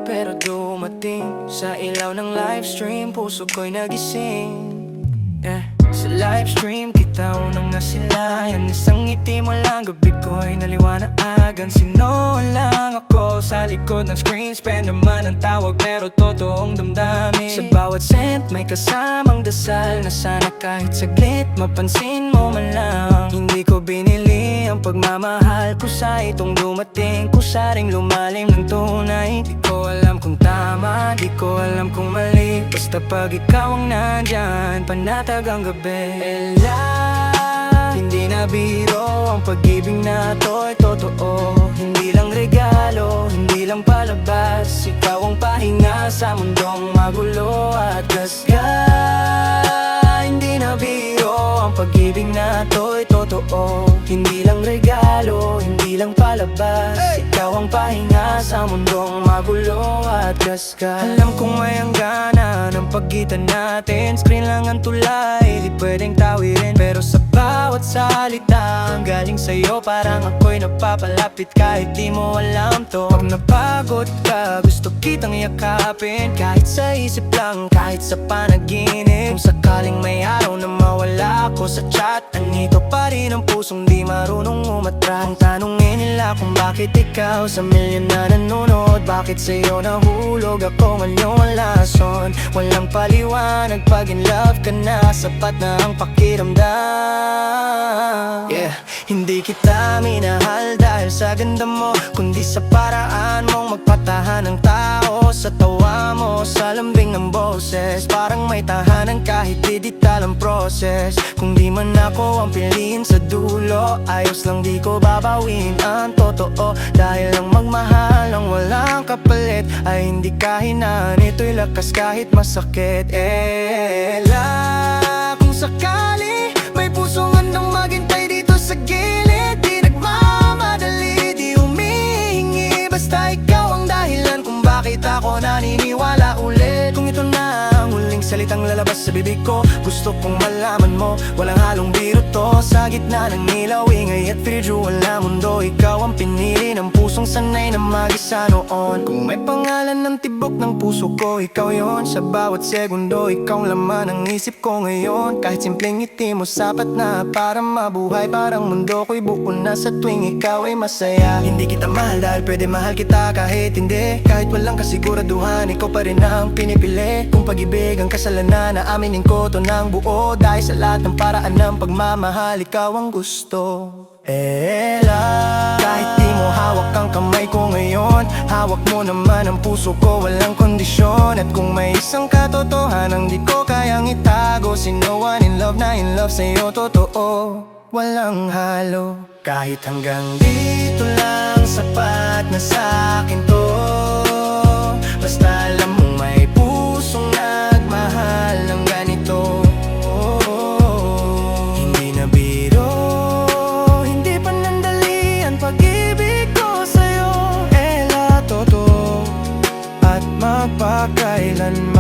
pero dumating sa ilaw ng livestream, puso ko'y nagising. Sa livestream kita unang nasilayan, isang ngiti mo lang, gabi ko'y naliwanagan. Sino lang ako sa likod ng screen, spend naman ang tawag pero totoong damdamin. Sa bawat sent may kasamang dasal na sana kahit saglit mapansin mo man lang. Hindi ko binili ang pagmamahal ko sa itong dumating, kusaring lumalim ng tunay. Di ko alam kung tama, di ko alam kung mali, basta pag ikaw ang nandyan, panatag ang gabi. Ella, hindi na biro ang pag-ibig na to'y totoo. Hindi lang regalo, hindi lang palabas, ikaw ang pahinga sa mundong magulo at gasgas. Hindi na biro ang pag-ibig na to'y totoo. Hindi lang regalo, hindi lang palabas, ikaw ang pahinga sa mundong magulo at gasgas. Alam kong may hangganan ang pagitan natin, screen lang ang tulay, di pwedeng tawirin. Pero sa bawat salita ang galing sa'yo, parang ako'y napapalapit kahit di mo alam to. Pag napagod ka, gusto kitang yakapin, kahit sa isip lang, kahit sa panaginip. Kung sakaling may araw na mawala ako sa chat, andito pa rin ang pusong di marunong umatras. Kung tanungin nila kung bakit ikaw sa milyon na nanonood, bakit sa'yo nahulog ako ngayong lason. Walang paliwanag pag in love ka na, sapat na ang pakiramdam. Hindi kita minahal dahil sa ganda mo, kundi sa paraan mong magpatahan ng tao. Sa tawa mo, sa lambing ng boses, parang may tahanan kahit di detal ang proses. Kung di man ako ang piliin sa dulo, ayos lang di ko babawin ang totoo. Dahil ang magmahal ng walang kapalit ay hindi kahinaan, ito'y lakas kahit masakit. Ella, kung sakali may pusong handang maghintay dito sa gilid, di nagmamadali, di humihingi, basta ikaw ang dahilan kung bakit ako naniniwala ulit. Kung ito na ang huling salitang lalabas sa bibig ko, gusto kong malaman mo, walang halong biro to. Sa gitna ng ilaw, ingay at visual na mundo, ikaw ang pinili ng pusong sanay na mag-isa noon. Kung may pangalan ng tibok ng puso ko, ikaw yon. Sa bawat segundo, ikaw ang laman ng isip ko ngayon. Kahit simpleng ngiti mo sapat na para mabuhay, parang mundo ko'y buo na sa tuwing ikaw ay masaya. Hindi kita mahal dahil pwede mahal kita kahit hindi, kahit walang kasiguraduhan, ikaw pa rin ang pinipili. Kung pag-ibig ang kasalanan, na aminin ko to ng buo, dahil sa lahat ng paraan ng pagmamahal, ikaw ang gusto. Ella, kahit di mo hawak ang kamay ko ngayon, hawak mo naman ang puso ko, walang kondisyon. At kung may isang katotohanan di ko kayang itago, sino one in love na in love sa'yo totoo, walang halo. Kahit hanggang dito lang, sapat na sa'kin to. Basta alam mong may pusong nagmahal ng ganito. Hindi na biro, hindi panandali ang pag-ibig ko sa'yo. Ella, totoo at magpakailanman.